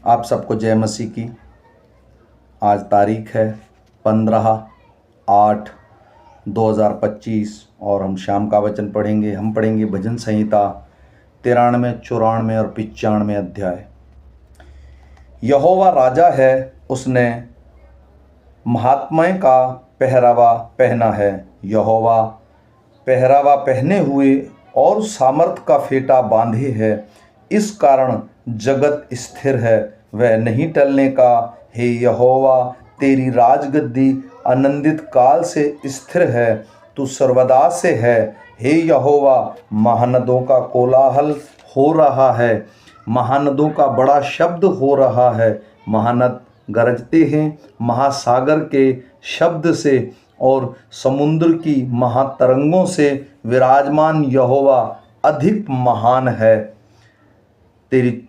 आप सबको जय मसीह की। आज तारीख है 15/8/2025 और हम शाम का वचन पढ़ेंगे। हम पढ़ेंगे भजन संहिता 93, 94 और 95 अध्याय। यहोवा राजा है, उसने महात्म्य का पहरावा पहना है। यहोवा पहरावा पहने हुए और सामर्थ का फेटा बांधे है। इस कारण जगत स्थिर है, वह नहीं टलने का। हे यहोवा, तेरी राजगद्दी अनंदित काल से स्थिर है, तू सर्वदा से है। हे यहोवा, महानदों का कोलाहल हो रहा है, महानदों का बड़ा शब्द हो रहा है। महानद गरजते हैं महासागर के शब्द से और समुद्र की महातरंगों से। विराजमान यहोवा अधिक महान है। तेरी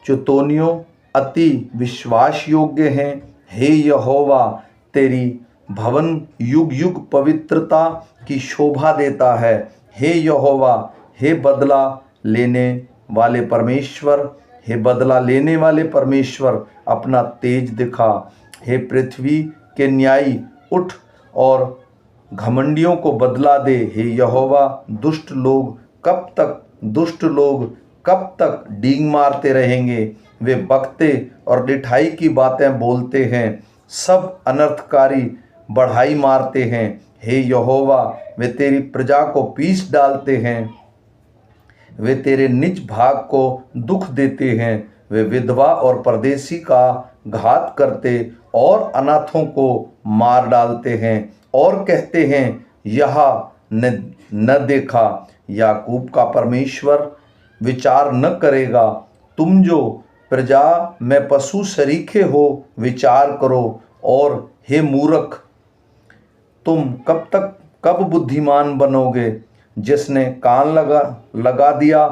चुतौनियों अति विश्वास योग्य हैं। हे यहोवा, तेरी भवन युग युग पवित्रता की शोभा देता है। हे यहोवा, हे बदला लेने वाले परमेश्वर, हे बदला लेने वाले परमेश्वर, अपना तेज दिखा। हे पृथ्वी के न्यायी, उठ और घमंडियों को बदला दे। हे यहोवा, दुष्ट लोग कब तक डींग मारते रहेंगे? वे बकते और डिठाई की बातें बोलते हैं, सब अनर्थकारी बढ़ाई मारते हैं। हे यहोवा, वे तेरी प्रजा को पीस डालते हैं, वे तेरे निज भाग को दुख देते हैं। वे विधवा और परदेसी का घात करते और अनाथों को मार डालते हैं और कहते हैं, यह न देखा। याकूब का परमेश्वर विचार न करेगा। तुम जो प्रजा में पशु शरीके हो, विचार करो। और हे मूर्ख, तुम कब बुद्धिमान बनोगे? जिसने कान लगा दिया,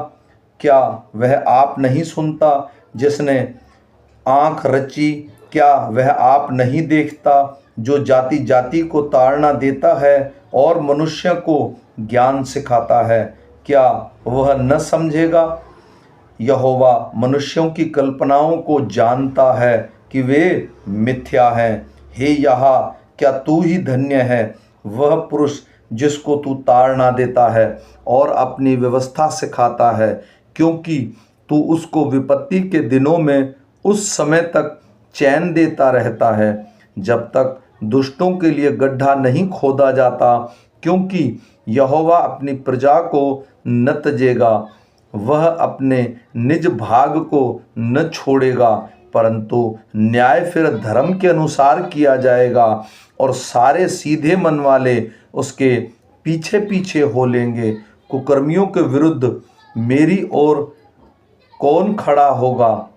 क्या वह आप नहीं सुनता? जिसने आँख रची, क्या वह आप नहीं देखता? जो जाति जाति को ताड़ना देता है और मनुष्य को ज्ञान सिखाता है, क्या वह न समझेगा? यहोवा मनुष्यों की कल्पनाओं को जानता है कि वे मिथ्या हैं। हे यहा, क्या तू ही धन्य है वह पुरुष जिसको तू ताड़ना देता है और अपनी व्यवस्था सिखाता है, क्योंकि तू उसको विपत्ति के दिनों में उस समय तक चैन देता रहता है, जब तक दुष्टों के लिए गड्ढा नहीं खोदा जाता। क्योंकि यहोवा अपनी प्रजा को न तजेगा, वह अपने निज भाग को न छोड़ेगा, परंतु न्याय फिर धर्म के अनुसार किया जाएगा और सारे सीधे मन वाले उसके पीछे पीछे हो लेंगे। कुकर्मियों के विरुद्ध मेरी ओर कौन खड़ा होगा?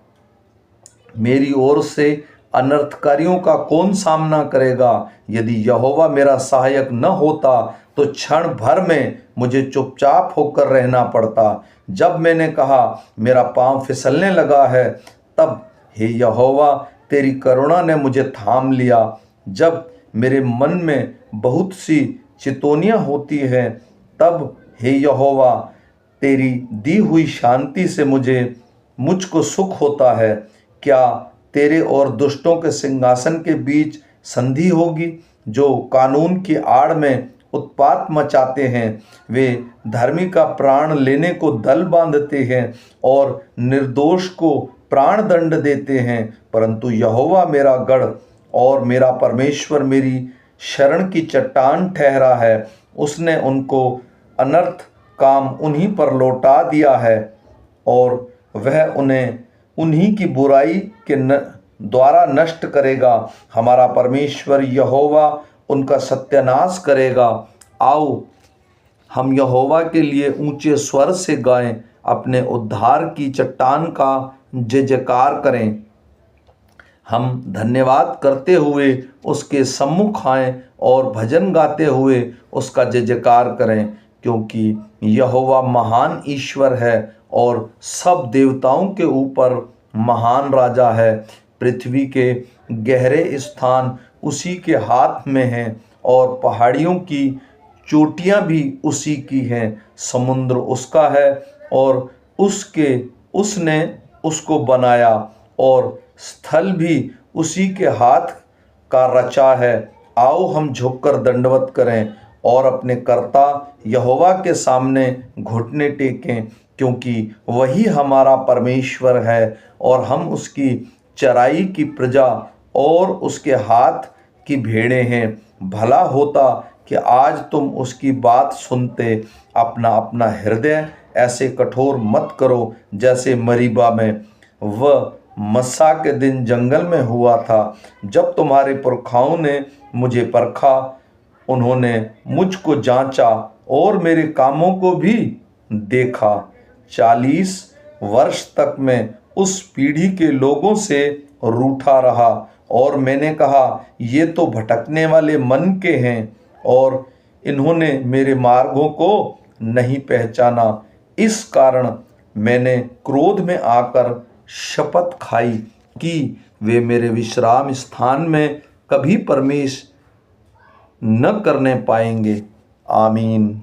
मेरी ओर से अनर्थकारियों का कौन सामना करेगा? यदि यहोवा मेरा सहायक न होता तो क्षण भर में मुझे चुपचाप होकर रहना पड़ता। जब मैंने कहा मेरा पांव फिसलने लगा है, तब हे यहोवा, तेरी करुणा ने मुझे थाम लिया। जब मेरे मन में बहुत सी चितौनियाँ होती हैं, तब हे यहोवा, तेरी दी हुई शांति से मुझको सुख होता है। क्या तेरे और दुष्टों के सिंहासन के बीच संधि होगी? जो कानून की आड़ में उत्पात मचाते हैं, वे धर्मी का प्राण लेने को दल बांधते हैं और निर्दोष को प्राण दंड देते हैं। परंतु यहोवा मेरा गढ़ और मेरा परमेश्वर मेरी शरण की चट्टान ठहरा है। उसने उनको अनर्थ काम उन्हीं पर लौटा दिया है और वह उन्हें उन्हीं की बुराई के द्वारा नष्ट करेगा। हमारा परमेश्वर यहोवा उनका सत्यानाश करेगा। आओ, हम यहोवा के लिए ऊंचे स्वर से गाएं, अपने उद्धार की चट्टान का जय जयकार करें। हम धन्यवाद करते हुए उसके सम्मुख आएं और भजन गाते हुए उसका जय जयकार करें, क्योंकि यहोवा महान ईश्वर है और सब देवताओं के ऊपर महान राजा है। पृथ्वी के गहरे स्थान उसी के हाथ में हैं और पहाड़ियों की चोटियां भी उसी की हैं। समुद्र उसका है और उसने उसको बनाया और स्थल भी उसी के हाथ का रचा है। आओ हम झुककर दंडवत करें और अपने कर्ता यहोवा के सामने घुटने टेकें, क्योंकि वही हमारा परमेश्वर है और हम उसकी चराई की प्रजा और उसके हाथ की भेड़ें हैं। भला होता कि आज तुम उसकी बात सुनते। अपना अपना हृदय ऐसे कठोर मत करो जैसे मरीबा में व मस्सा के दिन जंगल में हुआ था, जब तुम्हारे पुरखाओं ने मुझे परखा। उन्होंने मुझको जांचा और मेरे कामों को भी देखा। 40 वर्ष तक मैं उस पीढ़ी के लोगों से रूठा रहा और मैंने कहा, ये तो भटकने वाले मन के हैं और इन्होंने मेरे मार्गों को नहीं पहचाना। इस कारण मैंने क्रोध में आकर शपथ खाई कि वे मेरे विश्राम स्थान में कभी प्रवेश न करने पाएंगे। आमीन।